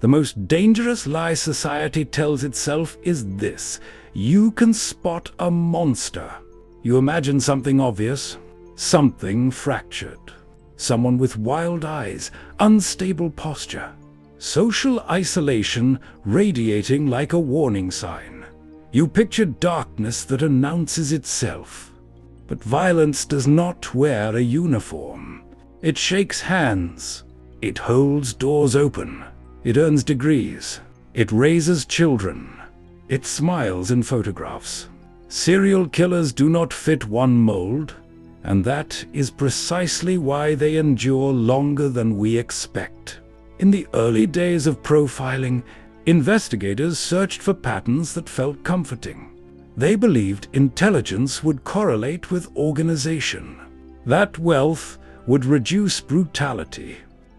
The most dangerous lie society tells itself is this: you can spot a monster. You imagine something obvious, something fractured, someone with wild eyes, unstable posture, social isolation radiating like a warning sign. You picture darkness that announces itself. But violence does not wear a uniform. It shakes hands. It holds doors open. It earns degrees. It raises children. It smiles in photographs. Serial killers do not fit one mold, and that is precisely why they endure longer than we expect. In the early days of profiling, investigators searched for patterns that felt comforting. They believed intelligence would correlate with organization, that wealth would reduce brutality,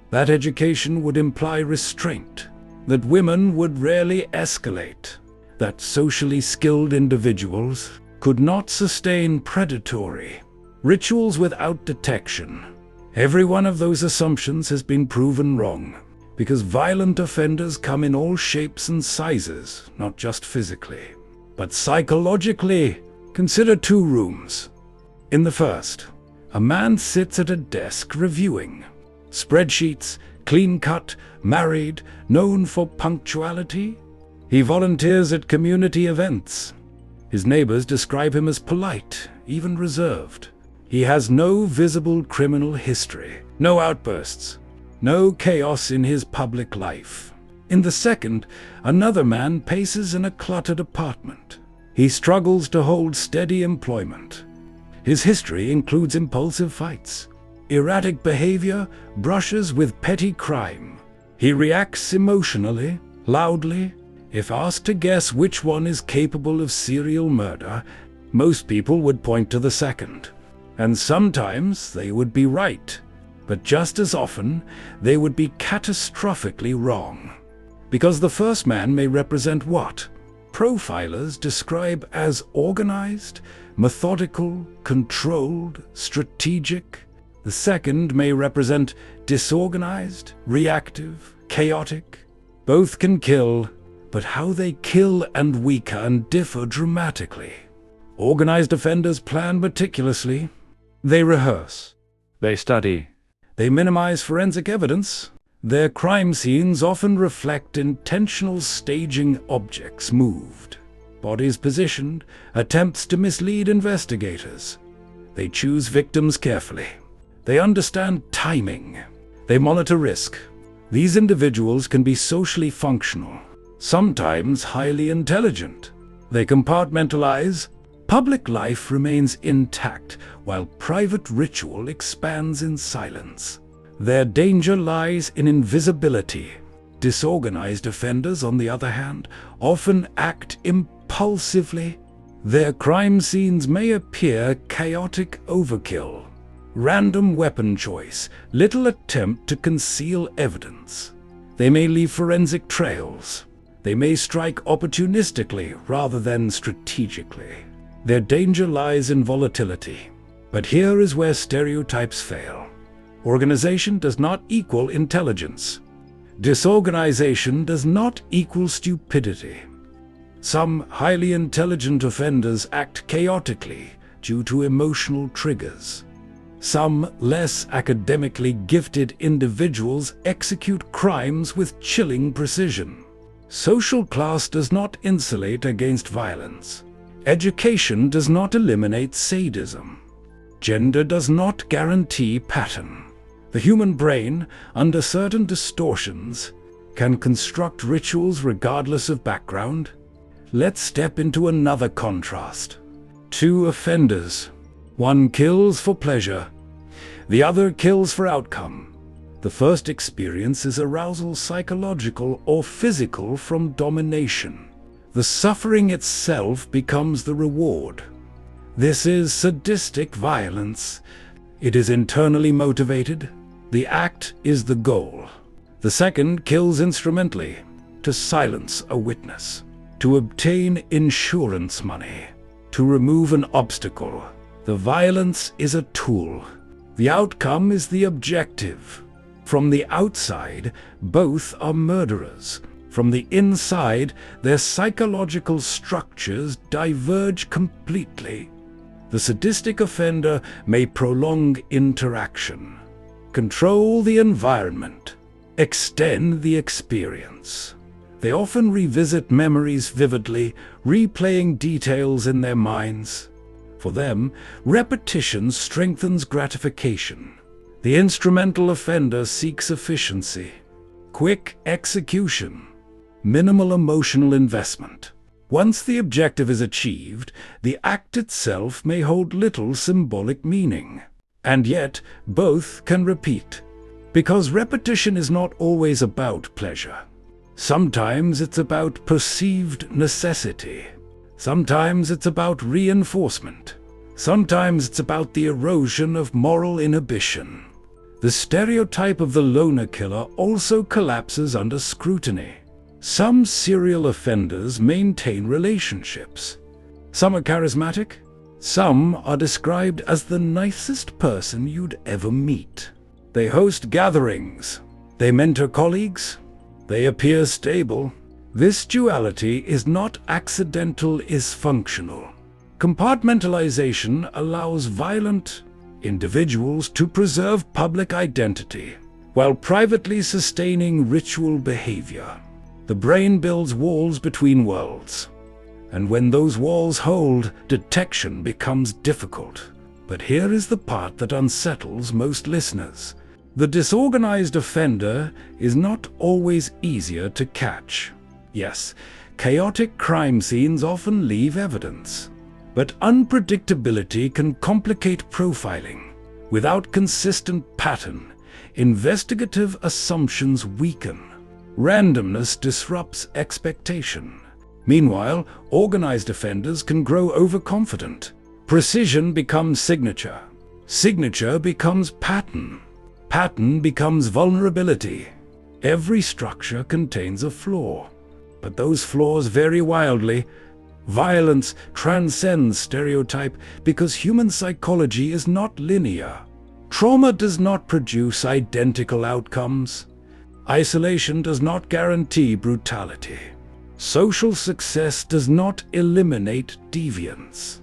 that education would imply restraint, that women would rarely escalate, that socially skilled individuals could not sustain predatory rituals without detection. Every one of those assumptions has been proven wrong, because violent offenders come in all shapes and sizes, not just physically, but psychologically. Consider 2 rooms. In the first, a man sits at a desk reviewing. Spreadsheets, clean-cut, married, known for punctuality. He volunteers at community events. His neighbors describe him as polite, even reserved. He has no visible criminal history, no outbursts, no chaos in his public life. In the second, another man paces in a cluttered apartment. He struggles to hold steady employment. His history includes impulsive fights, erratic behavior, brushes with petty crime. He reacts emotionally, loudly. If asked to guess which one is capable of serial murder, most people would point to the second. And sometimes they would be right, but just as often they would be catastrophically wrong. Because the first man may represent what profilers describe as organized, methodical, controlled, strategic. The second may represent disorganized, reactive, chaotic. Both can kill, but how they kill and weaken differ dramatically. Organized offenders plan meticulously. They rehearse. They study. They minimize forensic evidence. Their crime scenes often reflect intentional staging, objects moved, bodies positioned, attempts to mislead investigators. They choose victims carefully. They understand timing. They monitor risk. These individuals can be socially functional, sometimes highly intelligent. They compartmentalize. Public life remains intact, while private ritual expands in silence. Their danger lies in invisibility. Disorganized offenders, on the other hand, often act impulsively. Their crime scenes may appear chaotic overkill, random weapon choice, little attempt to conceal evidence. They may leave forensic trails. They may strike opportunistically rather than strategically. Their danger lies in volatility. But here is where stereotypes fail. Organization does not equal intelligence. Disorganization does not equal stupidity. Some highly intelligent offenders act chaotically due to emotional triggers. Some less academically gifted individuals execute crimes with chilling precision. Social class does not insulate against violence. Education does not eliminate sadism. Gender does not guarantee pattern. The human brain, under certain distortions, can construct rituals regardless of background. Let's step into another contrast. 2 offenders. One kills for pleasure. The other kills for outcome. The first experience is arousal, psychological or physical, from domination. The suffering itself becomes the reward. This is sadistic violence. It is internally motivated. The act is the goal. The second kills instrumentally, to silence a witness, to obtain insurance money, to remove an obstacle. The violence is a tool. The outcome is the objective. From the outside, both are murderers. From the inside, their psychological structures diverge completely. The sadistic offender may prolong interaction, control the environment, extend the experience. They often revisit memories vividly, replaying details in their minds. For them, repetition strengthens gratification. The instrumental offender seeks efficiency, quick execution, minimal emotional investment. Once the objective is achieved, the act itself may hold little symbolic meaning. And yet, both can repeat. Because repetition is not always about pleasure. Sometimes it's about perceived necessity. Sometimes it's about reinforcement. Sometimes it's about the erosion of moral inhibition. The stereotype of the loner killer also collapses under scrutiny. Some serial offenders maintain relationships. Some are charismatic. Some are described as the nicest person you'd ever meet. They host gatherings. They mentor colleagues. They appear stable. This duality is not accidental, is functional. Compartmentalization allows violent individuals to preserve public identity while privately sustaining ritual behavior. The brain builds walls between worlds. And when those walls hold, detection becomes difficult. But here is the part that unsettles most listeners. The disorganized offender is not always easier to catch. Yes, chaotic crime scenes often leave evidence. But unpredictability can complicate profiling. Without consistent pattern, investigative assumptions weaken. Randomness disrupts expectation. Meanwhile, organized offenders can grow overconfident. Precision becomes signature. Signature becomes pattern. Pattern becomes vulnerability. Every structure contains a flaw, but those flaws vary wildly. Violence transcends stereotype because human psychology is not linear. Trauma does not produce identical outcomes. Isolation does not guarantee brutality. Social success does not eliminate deviance.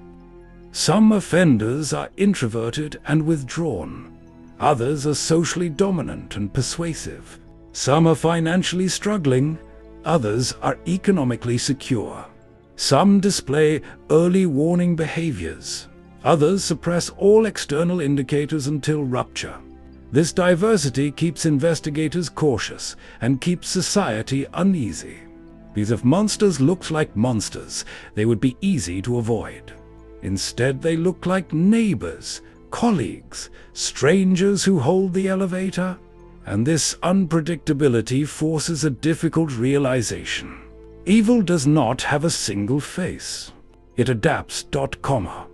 Some offenders are introverted and withdrawn. Others are socially dominant and persuasive. Some are financially struggling. Others are economically secure. Some display early warning behaviors. Others suppress all external indicators until rupture. This diversity keeps investigators cautious and keeps society uneasy. Because if monsters looked like monsters, they would be easy to avoid. Instead, they look like neighbors, colleagues, strangers who hold the elevator. And this unpredictability forces a difficult realization. Evil does not have a single face. It adapts, comma.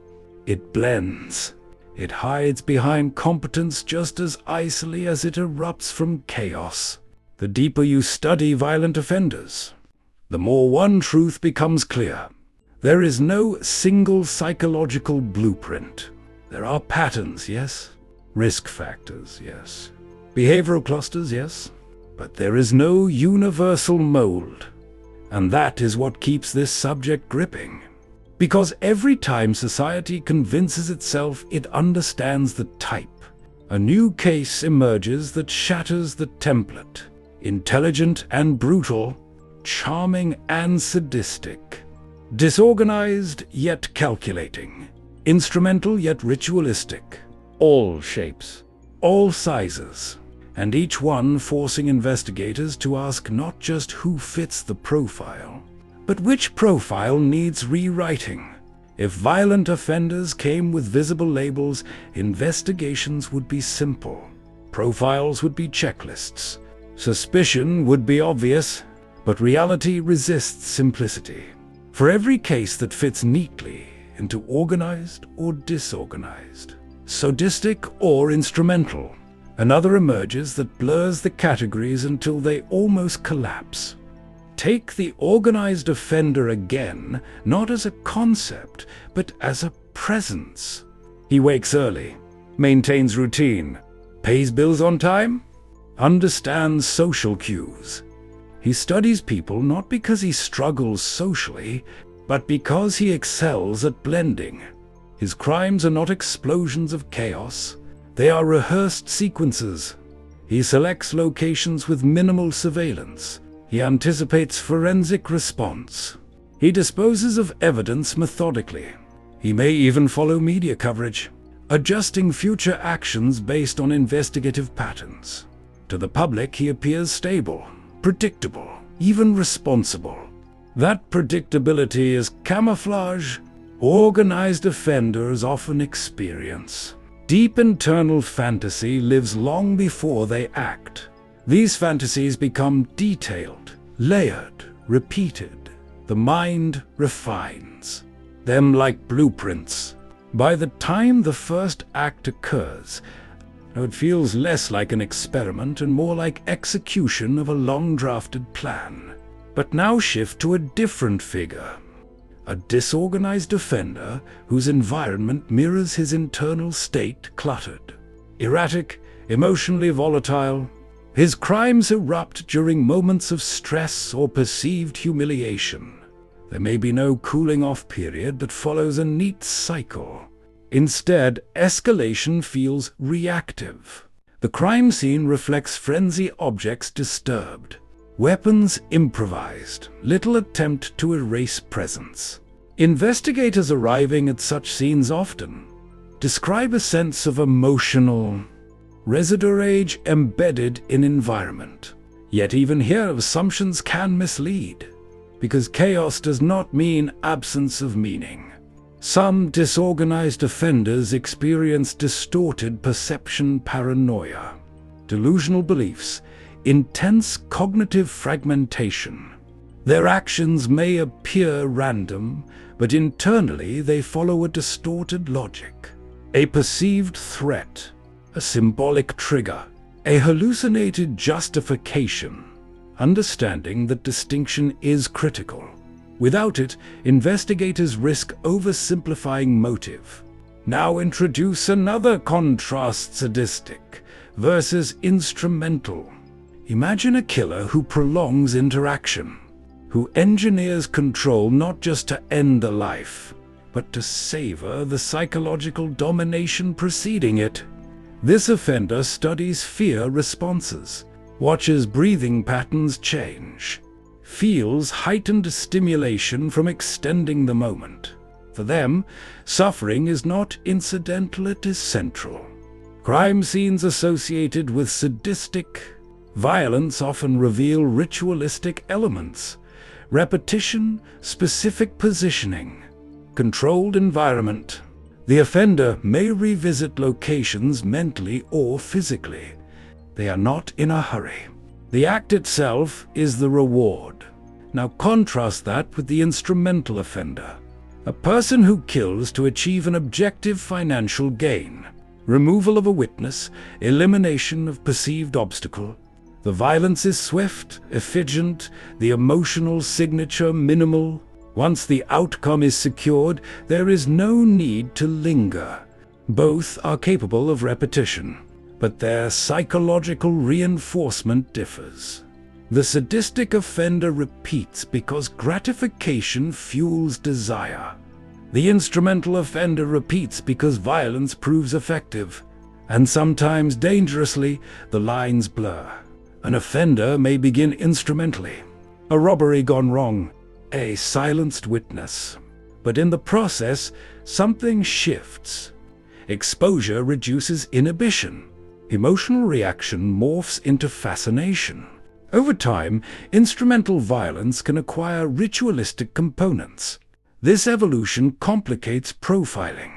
It blends. It hides behind competence just as icily as it erupts from chaos. The deeper you study violent offenders, the more one truth becomes clear. There is no single psychological blueprint. There are patterns, yes. Risk factors, yes. Behavioral clusters, yes. But there is no universal mold. And that is what keeps this subject gripping. Because every time society convinces itself it understands the type, a new case emerges that shatters the template. Intelligent and brutal, charming and sadistic, disorganized yet calculating, instrumental yet ritualistic, all shapes, all sizes, and each one forcing investigators to ask not just who fits the profile, but which profile needs rewriting. If violent offenders came with visible labels, investigations would be simple. Profiles would be checklists. Suspicion would be obvious, but reality resists simplicity. For every case that fits neatly into organized or disorganized, sadistic or instrumental, another emerges that blurs the categories until they almost collapse. Take the organized offender again, not as a concept, but as a presence. He wakes early, maintains routine, pays bills on time, understands social cues. He studies people not because he struggles socially, but because he excels at blending. His crimes are not explosions of chaos. They are rehearsed sequences. He selects locations with minimal surveillance. He anticipates forensic response. He disposes of evidence methodically. He may even follow media coverage, adjusting future actions based on investigative patterns. To the public, he appears stable, predictable, even responsible. That predictability is camouflage organized offenders often experience. Deep internal fantasy lives long before they act. These fantasies become detailed, layered, repeated. The mind refines them like blueprints. By the time the first act occurs, it feels less like an experiment and more like execution of a long-drafted plan. But now shift to a different figure. A disorganized offender whose environment mirrors his internal state, cluttered, erratic, emotionally volatile. His crimes erupt during moments of stress or perceived humiliation. There may be no cooling-off period that follows a neat cycle. Instead, escalation feels reactive. The crime scene reflects frenzy, objects disturbed, weapons improvised, little attempt to erase presence. Investigators arriving at such scenes often describe a sense of emotional residue embedded in environment. Yet even here assumptions can mislead, because chaos does not mean absence of meaning. Some disorganized offenders experience distorted perception, paranoia, delusional beliefs, intense cognitive fragmentation. Their actions may appear random, but internally they follow a distorted logic. A perceived threat, a symbolic trigger, a hallucinated justification. Understanding that distinction is critical. Without it, investigators risk oversimplifying motive. Now introduce another contrast: sadistic versus instrumental. Imagine a killer who prolongs interaction, who engineers control not just to end a life, but to savor the psychological domination preceding it. This offender studies fear responses, watches breathing patterns change, feels heightened stimulation from extending the moment. For them, suffering is not incidental, it is central. Crime scenes associated with sadistic violence often reveal ritualistic elements: repetition, specific positioning, controlled environment. The offender may revisit locations mentally or physically. They are not in a hurry. The act itself is the reward. Now contrast that with the instrumental offender, a person who kills to achieve an objective financial gain, removal of a witness, elimination of perceived obstacle. The violence is swift, efficient, the emotional signature minimal. Once the outcome is secured, there is no need to linger. Both are capable of repetition, but their psychological reinforcement differs. The sadistic offender repeats because gratification fuels desire. The instrumental offender repeats because violence proves effective. And sometimes dangerously, the lines blur. An offender may begin instrumentally, a robbery gone wrong, a silenced witness. But in the process, something shifts. Exposure reduces inhibition. Emotional reaction morphs into fascination. Over time, instrumental violence can acquire ritualistic components. This evolution complicates profiling,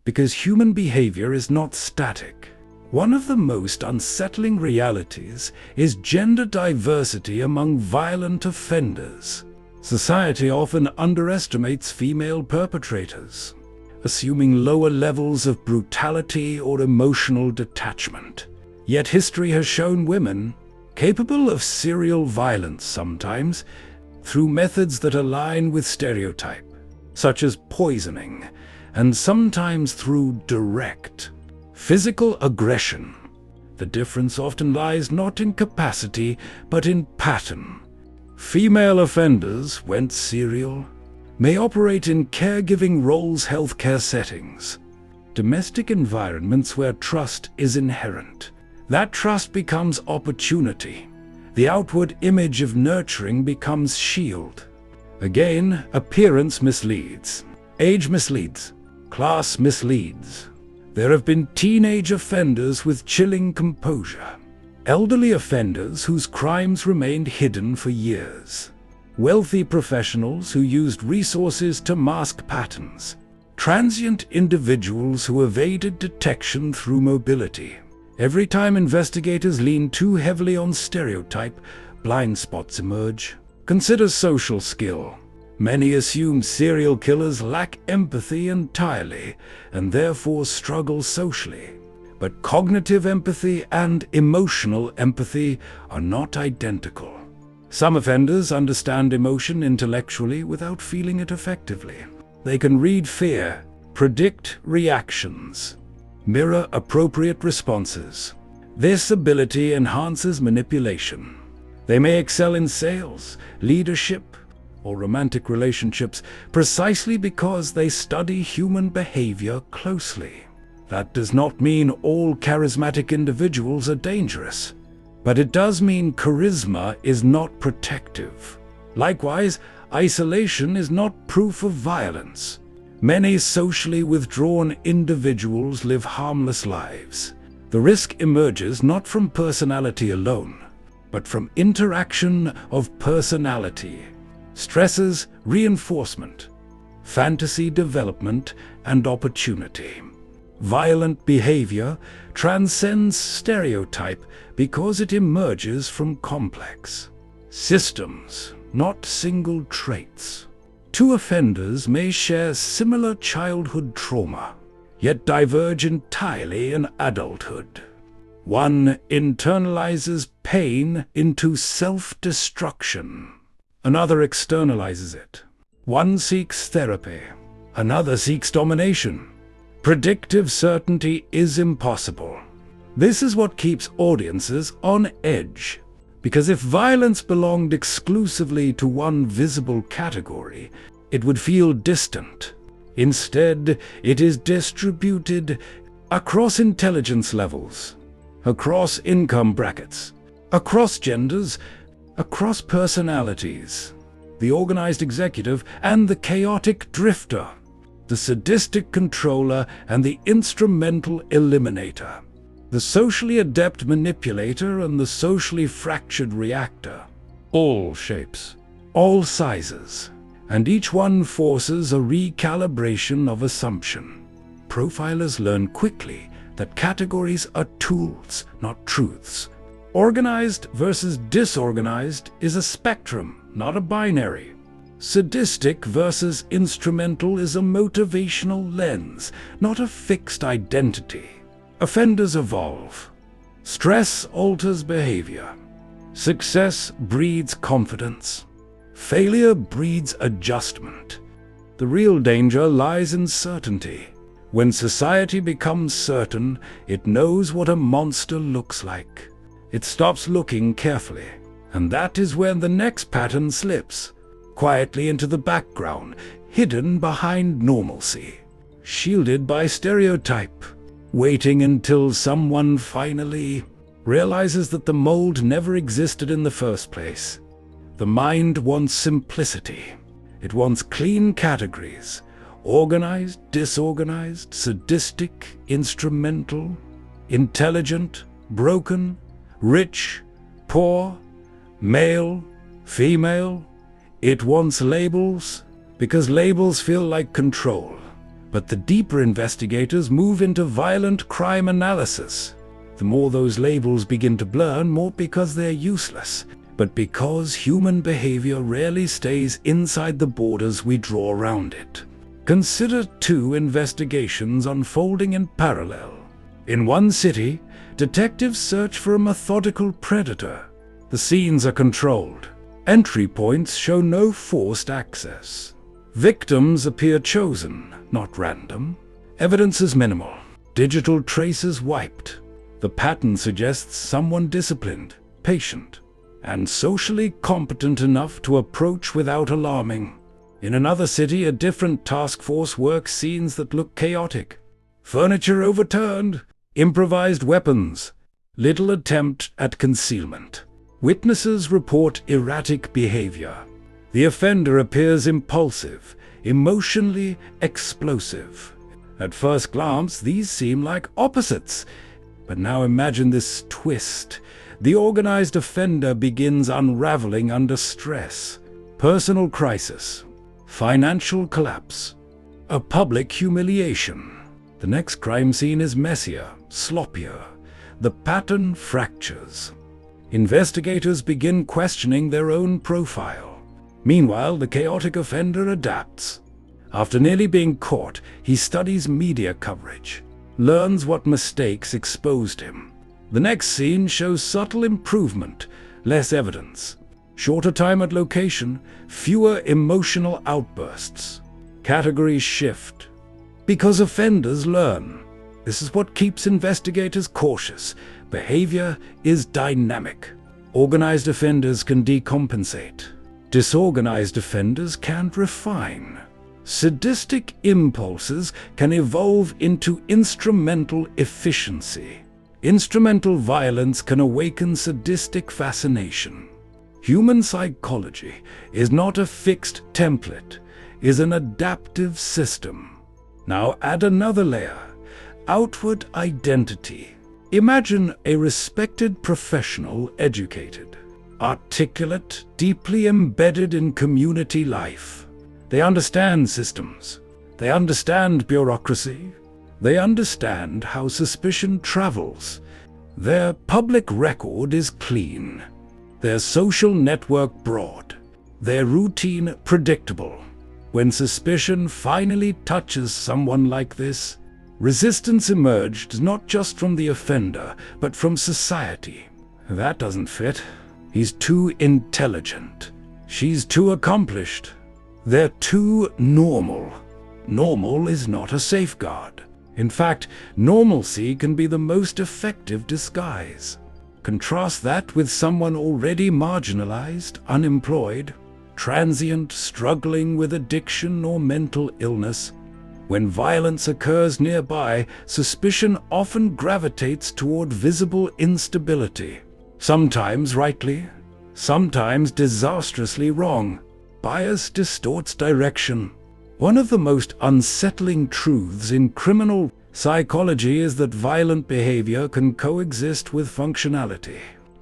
because human behavior is not static. One of the most unsettling realities is gender diversity among violent offenders. Society often underestimates female perpetrators, assuming lower levels of brutality or emotional detachment. Yet history has shown women capable of serial violence, sometimes through methods that align with stereotype, such as poisoning, and sometimes through direct physical aggression. The difference often lies not in capacity, but in pattern. Female offenders, whence serial, may operate in caregiving roles, healthcare settings, domestic environments where trust is inherent. That trust becomes opportunity. The outward image of nurturing becomes shield. Again, appearance misleads. Age misleads. Class misleads. There have been teenage offenders with chilling composure. Elderly offenders whose crimes remained hidden for years. Wealthy professionals who used resources to mask patterns. Transient individuals who evaded detection through mobility. Every time investigators lean too heavily on stereotype, blind spots emerge. Consider social skill. Many assume serial killers lack empathy entirely and therefore struggle socially. But cognitive empathy and emotional empathy are not identical. Some offenders understand emotion intellectually without feeling it effectively. They can read fear, predict reactions, mirror appropriate responses. This ability enhances manipulation. They may excel in sales, leadership, or romantic relationships precisely because they study human behavior closely. That does not mean all charismatic individuals are dangerous, but it does mean charisma is not protective. Likewise, isolation is not proof of violence. Many socially withdrawn individuals live harmless lives. The risk emerges not from personality alone, but from interaction of personality. Stresses, reinforcement, fantasy development, and opportunity. Violent behavior transcends stereotype because it emerges from complex systems, not single traits. Two offenders may share similar childhood trauma, yet diverge entirely in adulthood. One internalizes pain into self-destruction. Another externalizes it. One seeks therapy. Another seeks domination. Predictive certainty is impossible. This is what keeps audiences on edge. Because if violence belonged exclusively to one visible category, it would feel distant. Instead, it is distributed across intelligence levels, across income brackets, across genders, across personalities. The organized executive and the chaotic drifter, the sadistic controller and the instrumental eliminator, the socially adept manipulator and the socially fractured reactor. All shapes, all sizes, and each one forces a recalibration of assumption. Profilers learn quickly that categories are tools, not truths. Organized versus disorganized is a spectrum, not a binary. Sadistic versus instrumental is a motivational lens, not a fixed identity. Offenders evolve. Stress alters behavior. Success breeds confidence. Failure breeds adjustment. The real danger lies in certainty. When society becomes certain, it knows what a monster looks like. It stops looking carefully, and that is when the next pattern slips, quietly into the background, hidden behind normalcy, shielded by stereotype, waiting until someone finally realizes that the mold never existed in the first place. The mind wants simplicity. It wants clean categories, organized, disorganized, sadistic, instrumental, intelligent, broken, rich, poor, male, female. It wants labels because labels feel like control. But the deeper investigators move into violent crime analysis. The more those labels begin to blur, not because they're useless, but because human behavior rarely stays inside the borders we draw around it. Consider two investigations unfolding in parallel. In one city, detectives search for a methodical predator. The scenes are controlled. Entry points show no forced access. Victims appear chosen, not random. Evidence is minimal. Digital traces wiped. The pattern suggests someone disciplined, patient, and socially competent enough to approach without alarming. In another city, a different task force works scenes that look chaotic. Furniture overturned, improvised weapons, little attempt at concealment. Witnesses report erratic behavior. The offender appears impulsive, emotionally explosive. At first glance, these seem like opposites. But now imagine this twist. The organized offender begins unraveling under stress. Personal crisis, financial collapse, a public humiliation. The next crime scene is messier, sloppier. The pattern fractures. Investigators begin questioning their own profile. Meanwhile, the chaotic offender adapts. After nearly being caught, he studies media coverage, learns what mistakes exposed him. The next scene shows subtle improvement, less evidence, shorter time at location, fewer emotional outbursts. Categories shift. Because offenders learn. This is what keeps investigators cautious. Behavior is dynamic. Organized offenders can decompensate. Disorganized offenders can refine. Sadistic impulses can evolve into instrumental efficiency. Instrumental violence can awaken sadistic fascination. Human psychology is not a fixed template, is an adaptive system. Now add another layer. Outward identity. Imagine a respected professional, educated, articulate, deeply embedded in community life. They understand systems. They understand bureaucracy. They understand how suspicion travels. Their public record is clean. Their social network broad. Their routine predictable. When suspicion finally touches someone like this, resistance emerged not just from the offender, but from society. That doesn't fit. He's too intelligent. She's too accomplished. They're too normal. Normal is not a safeguard. In fact, normalcy can be the most effective disguise. Contrast that with someone already marginalized, unemployed, transient, struggling with addiction or mental illness. When violence occurs nearby, suspicion often gravitates toward visible instability. Sometimes rightly, sometimes disastrously wrong. Bias distorts direction. One of the most unsettling truths in criminal psychology is that violent behavior can coexist with functionality.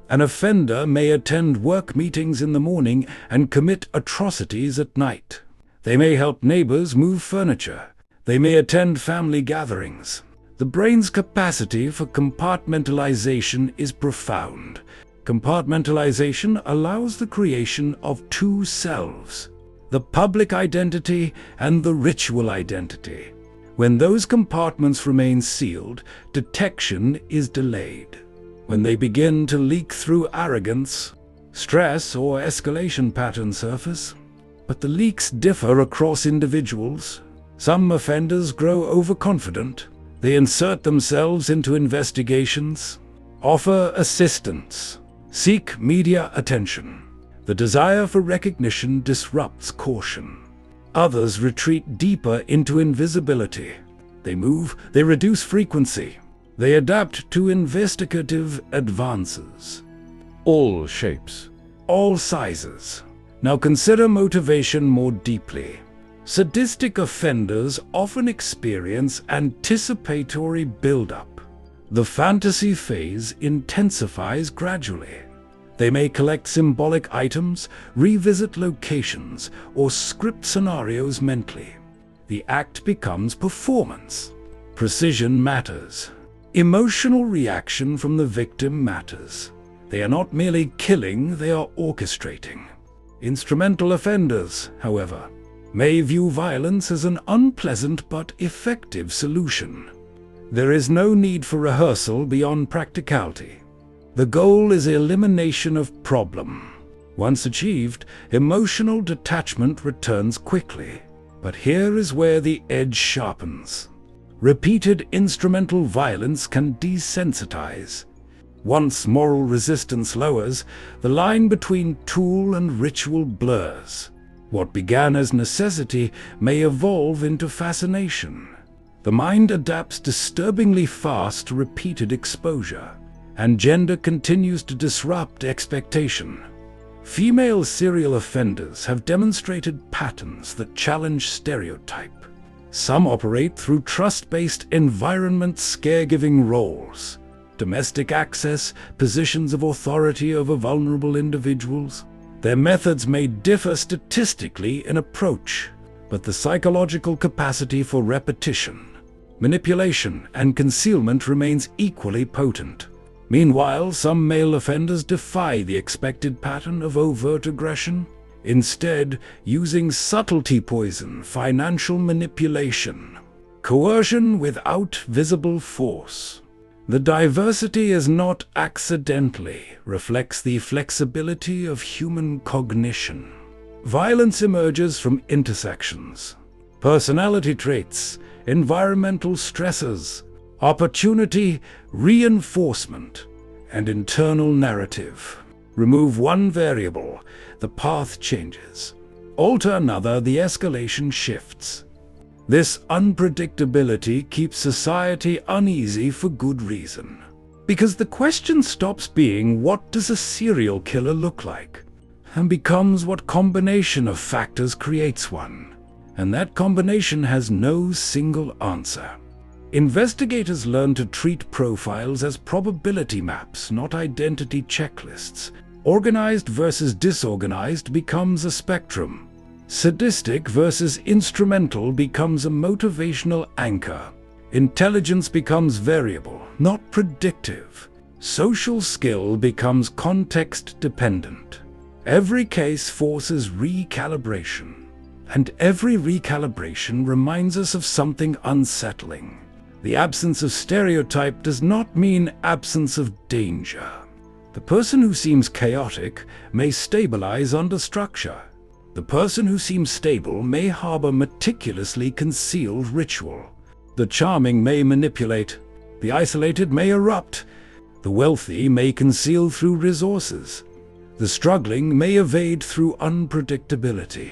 An offender may attend work meetings in the morning and commit atrocities at night. They may help neighbors move furniture. They may attend family gatherings. The brain's capacity for compartmentalization is profound. Compartmentalization allows the creation of two selves, the public identity and the ritual identity. When those compartments remain sealed, detection is delayed. When they begin to leak through arrogance, stress or escalation patterns surface. But the leaks differ across individuals. Some offenders grow overconfident. They insert themselves into investigations, offer assistance, seek media attention. The desire for recognition disrupts caution. Others retreat deeper into invisibility. They move, they reduce frequency. They adapt to investigative advances. All shapes, all sizes. Now consider motivation more deeply. Sadistic offenders often experience anticipatory buildup. The fantasy phase intensifies gradually. They may collect symbolic items, revisit locations, or script scenarios mentally. The act becomes performance. Precision matters. Emotional reaction from the victim matters. They are not merely killing, they are orchestrating. Instrumental offenders, however, may view violence as an unpleasant but effective solution. There is no need for rehearsal beyond practicality. The goal is elimination of problem. Once achieved, emotional detachment returns quickly. But here is where the edge sharpens. Repeated instrumental violence can desensitize. Once moral resistance lowers, the line between tool and ritual blurs. What began as necessity may evolve into fascination. The mind adapts disturbingly fast to repeated exposure, and gender continues to disrupt expectation. Female serial offenders have demonstrated patterns that challenge stereotype. Some operate through trust-based environments, caregiving roles, domestic access, positions of authority over vulnerable individuals. Their methods may differ statistically in approach, but the psychological capacity for repetition, manipulation, and concealment remains equally potent. Meanwhile, some male offenders defy the expected pattern of overt aggression, instead using subtlety, poison, financial manipulation, coercion without visible force. The diversity is not accidentally, reflects the flexibility of human cognition. Violence emerges from intersections, personality traits, environmental stresses, opportunity, reinforcement, and internal narrative. Remove one variable, the path changes. Alter another, the escalation shifts. This unpredictability keeps society uneasy for good reason. Because the question stops being, what does a serial killer look like? And becomes, what combination of factors creates one? And that combination has no single answer. Investigators learn to treat profiles as probability maps, not identity checklists. Organized versus disorganized becomes a spectrum. Sadistic versus instrumental becomes a motivational anchor. Intelligence becomes variable, not predictive. Social skill becomes context-dependent. Every case forces recalibration, and every recalibration reminds us of something unsettling. The absence of stereotype does not mean absence of danger. The person who seems chaotic may stabilize under structure. The person who seems stable may harbor meticulously concealed ritual. The charming may manipulate. The isolated may erupt. The wealthy may conceal through resources. The struggling may evade through unpredictability.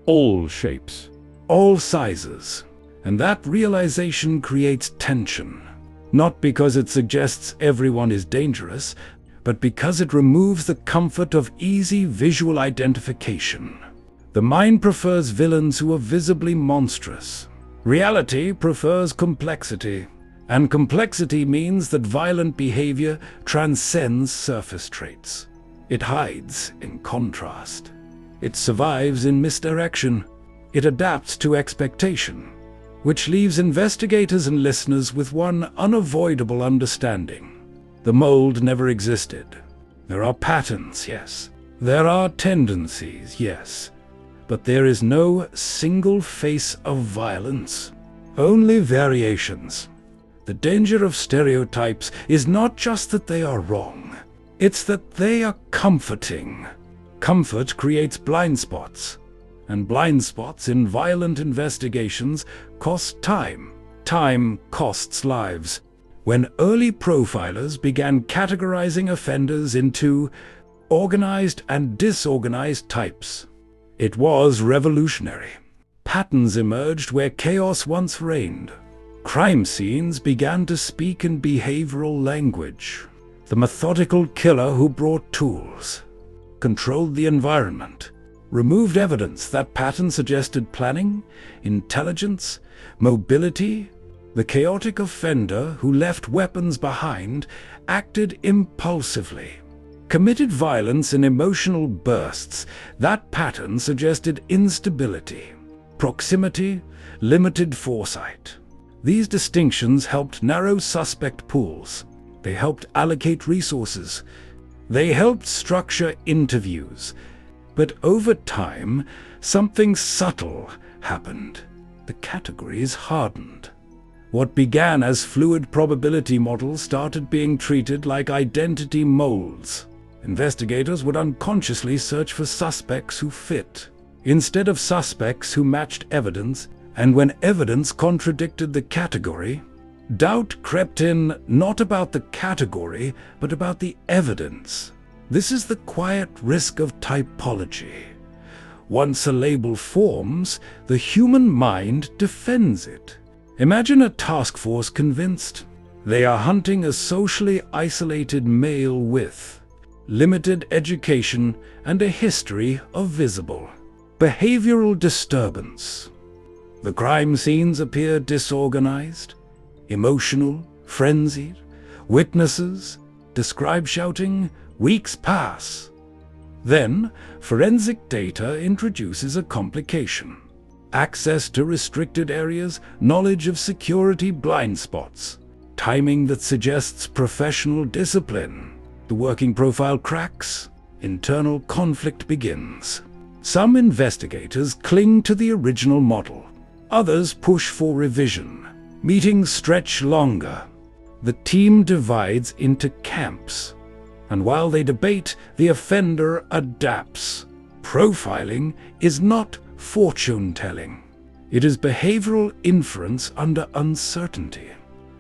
All shapes, all sizes. And that realization creates tension. Not because it suggests everyone is dangerous, but because it removes the comfort of easy visual identification. The mind prefers villains who are visibly monstrous. Reality prefers complexity, and complexity means that violent behavior transcends surface traits. It hides in contrast. It survives in misdirection. It adapts to expectation, which leaves investigators and listeners with one unavoidable understanding. The mold never existed. There are patterns, yes. There are tendencies, yes. But there is no single face of violence, only variations. The danger of stereotypes is not just that they are wrong, it's that they are comforting. Comfort creates blind spots, and blind spots in violent investigations cost time. Time costs lives. When early profilers began categorizing offenders into organized and disorganized types, it was revolutionary. Patterns emerged where chaos once reigned. Crime scenes began to speak in behavioral language. The methodical killer who brought tools, controlled the environment, removed evidence. That pattern suggested planning, intelligence, mobility. The chaotic offender who left weapons behind acted impulsively, committed violence in emotional bursts. That pattern suggested instability, proximity, limited foresight. These distinctions helped narrow suspect pools. They helped allocate resources. They helped structure interviews. But over time, something subtle happened. The categories hardened. What began as fluid probability models started being treated like identity molds. Investigators would unconsciously search for suspects who fit. Instead of suspects who matched evidence, And when evidence contradicted the category, doubt crept in, not about the category, but about the evidence. This is the quiet risk of typology. Once a label forms, the human mind defends it. Imagine a task force convinced they are hunting a socially isolated male with limited education and a history of visible behavioral disturbance. The crime scenes appear disorganized, emotional, frenzied. Witnesses describe shouting. Weeks pass. Then, forensic data introduces a complication. Access to restricted areas, knowledge of security blind spots, timing that suggests professional discipline. The working profile cracks, internal conflict begins. Some investigators cling to the original model. Others push for revision. Meetings stretch longer. The team divides into camps. And while they debate, the offender adapts. Profiling is not fortune-telling. It is behavioral inference under uncertainty.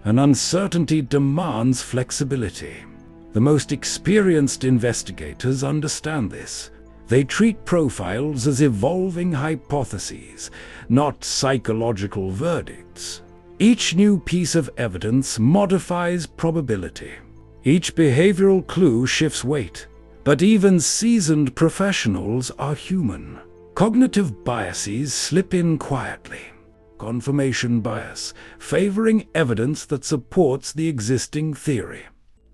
And uncertainty demands flexibility. The most experienced investigators understand this. They treat profiles as evolving hypotheses, not psychological verdicts. Each new piece of evidence modifies probability. Each behavioral clue shifts weight. But even seasoned professionals are human. Cognitive biases slip in quietly. Confirmation bias, favoring evidence that supports the existing theory.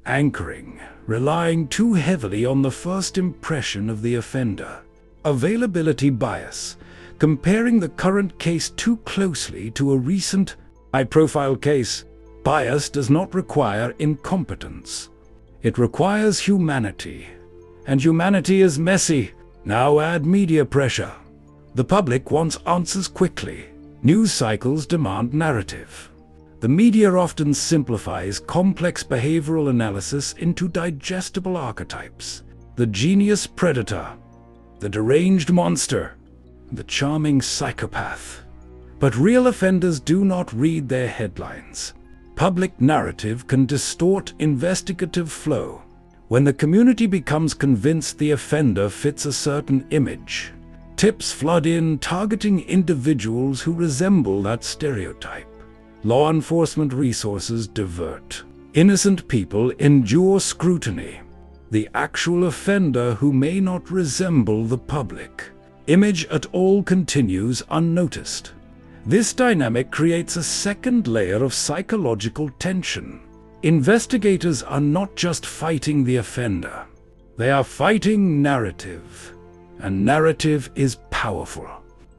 Anchoring, relying too heavily on the first impression of the offender. Availability bias, comparing the current case too closely to a recent, high-profile case. Bias does not require incompetence. It requires humanity. And humanity is messy. Now add media pressure. The public wants answers quickly. News cycles demand narrative. The media often simplifies complex behavioral analysis into digestible archetypes. The genius predator, the deranged monster, the charming psychopath. But real offenders do not read their headlines. Public narrative can distort investigative flow. When the community becomes convinced the offender fits a certain image, tips flood in targeting individuals who resemble that stereotype. Law enforcement resources divert. Innocent people endure scrutiny. The actual offender who may not resemble the public image at all continues unnoticed. This dynamic creates a second layer of psychological tension. Investigators are not just fighting the offender. They are fighting narrative. And narrative is powerful.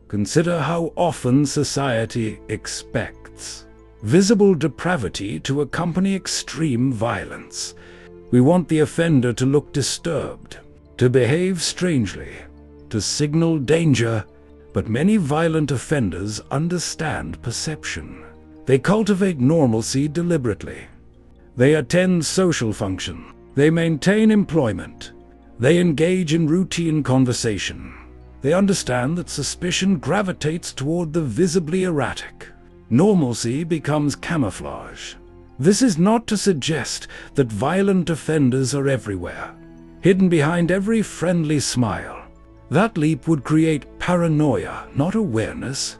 Consider how often society expects visible depravity to accompany extreme violence. We want the offender to look disturbed, to behave strangely, to signal danger. But many violent offenders understand perception. They cultivate normalcy deliberately. They attend social function. They maintain employment. They engage in routine conversation. They understand that suspicion gravitates toward the visibly erratic. Normalcy becomes camouflage. This is not to suggest that violent offenders are everywhere, hidden behind every friendly smile. That leap would create paranoia, not awareness.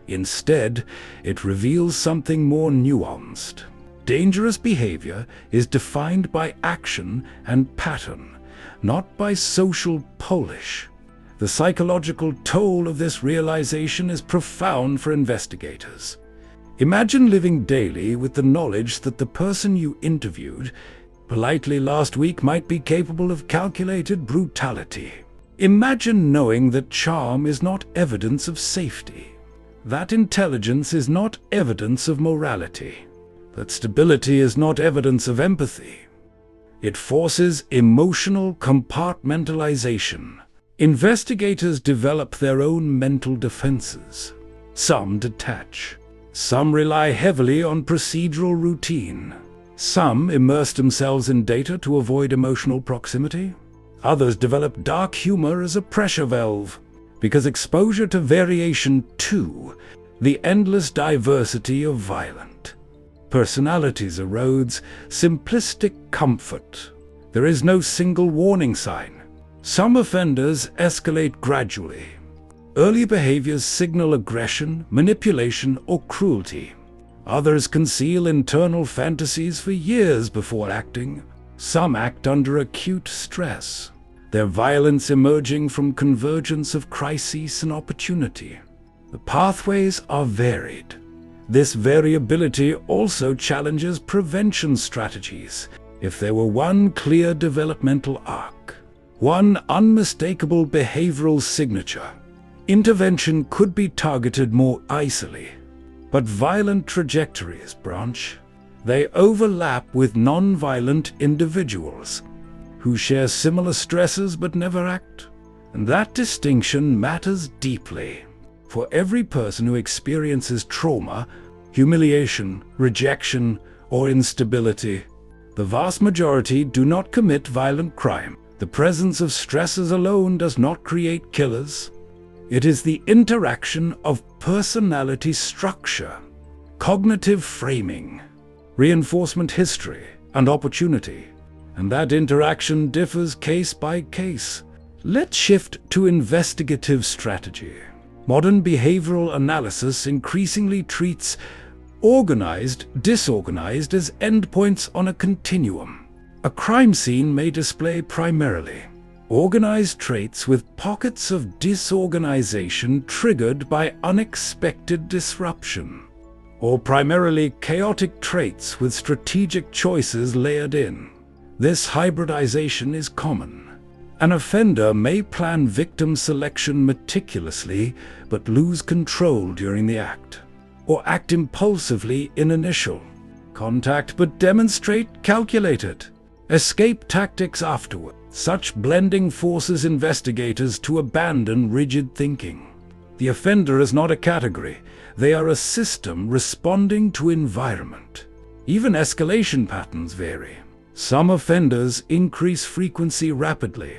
Instead, it reveals something more nuanced. Dangerous behavior is defined by action and pattern, not by social polish. The psychological toll of this realization is profound for investigators. Imagine living daily with the knowledge that the person you interviewed politely last week might be capable of calculated brutality. Imagine knowing that charm is not evidence of safety, that intelligence is not evidence of morality, that stability is not evidence of empathy. It forces emotional compartmentalization. Investigators develop their own mental defenses. Some detach. Some rely heavily on procedural routine. Some immerse themselves in data to avoid emotional proximity. Others develop dark humor as a pressure valve, because exposure to variation too the endless diversity of violent personalities erodes simplistic comfort. There is no single warning sign. Some offenders escalate gradually. Early behaviors signal aggression, manipulation, or cruelty. Others conceal internal fantasies for years before acting. Some act under acute stress, their violence emerging from convergence of crises and opportunity. The pathways are varied. This variability also challenges prevention strategies. If there were one clear developmental arc, one unmistakable behavioral signature, intervention could be targeted more easily. But violent trajectories branch. They overlap with non-violent individuals who share similar stresses but never act. And that distinction matters deeply. For every person who experiences trauma, humiliation, rejection, or instability, the vast majority do not commit violent crime. The presence of stresses alone does not create killers. It is the interaction of personality structure, cognitive framing, reinforcement history, and opportunity. And that interaction differs case by case. Let's shift to investigative strategy. Modern behavioral analysis increasingly treats organized, disorganized as endpoints on a continuum. A crime scene may display primarily organized traits with pockets of disorganization triggered by unexpected disruption, or primarily chaotic traits with strategic choices layered in. This hybridization is common. An offender may plan victim selection meticulously but lose control during the act, or act impulsively in initial contact but demonstrate calculated escape tactics afterward. Such blending forces investigators to abandon rigid thinking. The offender is not a category, they are a system responding to environment. Even escalation patterns vary. Some offenders increase frequency rapidly,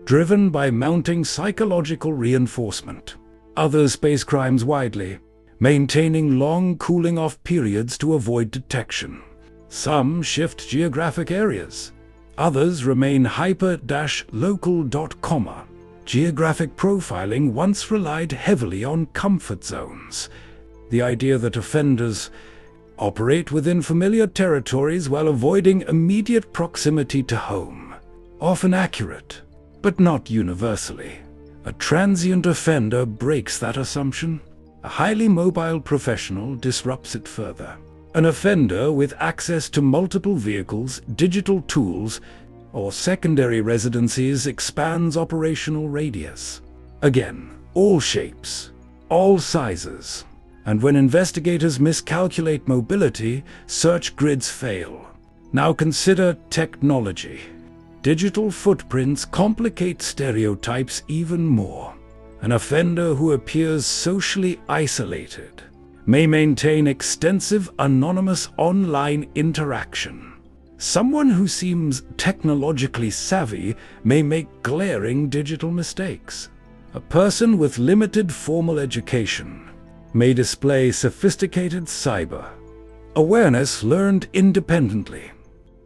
driven by mounting psychological reinforcement. Others space crimes widely, maintaining long cooling-off periods to avoid detection. Some shift geographic areas. Others remain hyper-local. Geographic profiling once relied heavily on comfort zones. The idea that offenders operate within familiar territories while avoiding immediate proximity to home. Often accurate, but not universally. A transient offender breaks that assumption. A highly mobile professional disrupts it further. An offender with access to multiple vehicles, digital tools, or secondary residencies expands operational radius. Again, all shapes, all sizes. And when investigators miscalculate mobility, search grids fail. Now consider technology. Digital footprints complicate stereotypes even more. An offender who appears socially isolated may maintain extensive anonymous online interaction. Someone who seems technologically savvy may make glaring digital mistakes. A person with limited formal education may display sophisticated cyber awareness learned independently.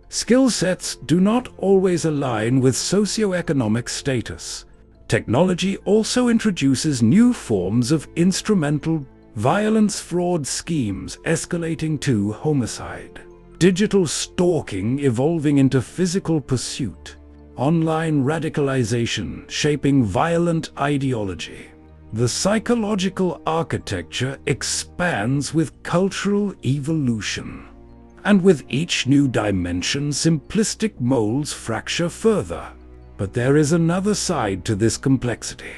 Skill sets do not always align with socioeconomic status. Technology also introduces new forms of instrumental violence fraud schemes escalating to homicide. Digital stalking evolving into physical pursuit. Online radicalization shaping violent ideology. The psychological architecture expands with cultural evolution. And with each new dimension, simplistic molds fracture further. But there is another side to this complexity.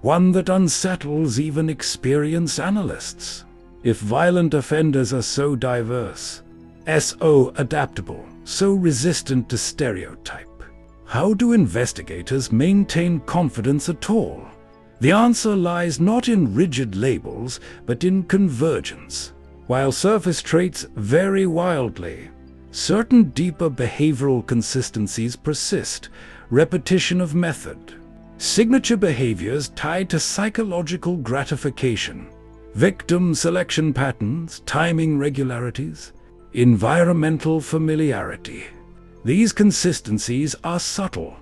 One that unsettles even experienced analysts. If violent offenders are so diverse, so adaptable, so resistant to stereotype, how do investigators maintain confidence at all? The answer lies not in rigid labels, but in convergence. While surface traits vary wildly, certain deeper behavioral consistencies persist. Repetition of method, signature behaviors tied to psychological gratification, victim selection patterns, timing regularities, environmental familiarity. These consistencies are subtle.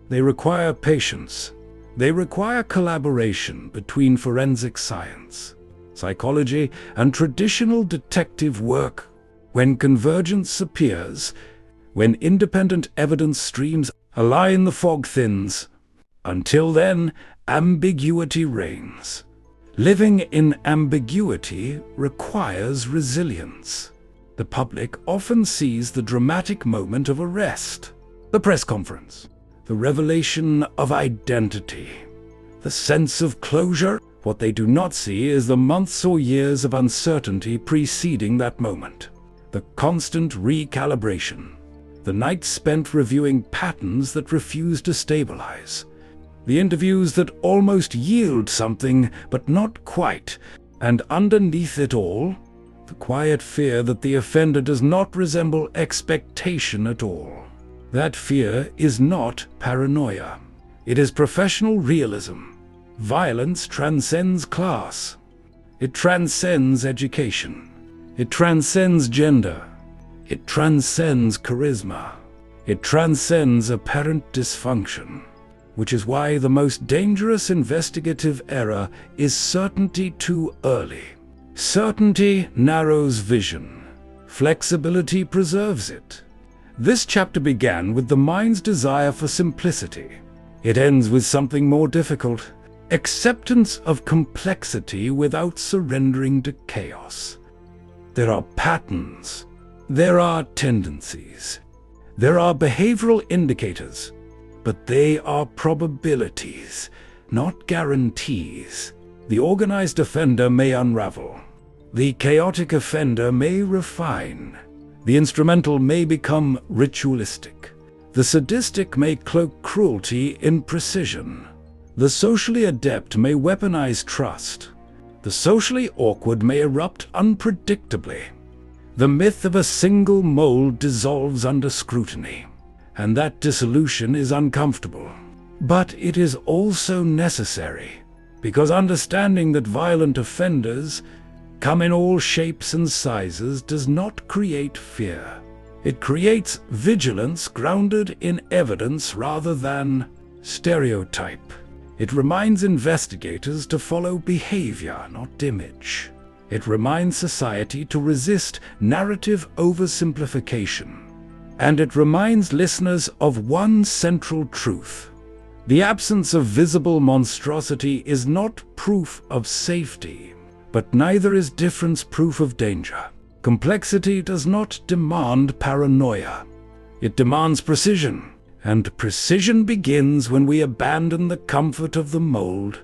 They require patience. They require collaboration between forensic science, psychology, and traditional detective work. When convergence appears, when independent evidence streams align, the fog thins. Until then, ambiguity reigns. Living in ambiguity requires resilience. The public often sees the dramatic moment of arrest, the press conference, the revelation of identity, the sense of closure. What they do not see is the months or years of uncertainty preceding that moment, the constant recalibration, the nights spent reviewing patterns that refuse to stabilize, the interviews that almost yield something but not quite, and underneath it all, the quiet fear that the offender does not resemble expectation at all. That fear is not paranoia. It is professional realism. Violence transcends class. It transcends education. It transcends gender. It transcends charisma. It transcends apparent dysfunction, which is why the most dangerous investigative error is certainty too early. Certainty narrows vision. Flexibility preserves it. This chapter began with the mind's desire for simplicity. It ends with something more difficult: acceptance of complexity without surrendering to chaos. There are patterns. There are tendencies. There are behavioral indicators, but they are probabilities, not guarantees. The organized offender may unravel. The chaotic offender may refine. The instrumental may become ritualistic. The sadistic may cloak cruelty in precision. The socially adept may weaponize trust. The socially awkward may erupt unpredictably. The myth of a single mold dissolves under scrutiny, and that dissolution is uncomfortable. But it is also necessary, because understanding that violent offenders come in all shapes and sizes does not create fear. It creates vigilance grounded in evidence rather than stereotype. It reminds investigators to follow behavior, not image. It reminds society to resist narrative oversimplification. And it reminds listeners of one central truth: the absence of visible monstrosity is not proof of safety, but neither is difference proof of danger. Complexity does not demand paranoia. It demands precision. And precision begins when we abandon the comfort of the mold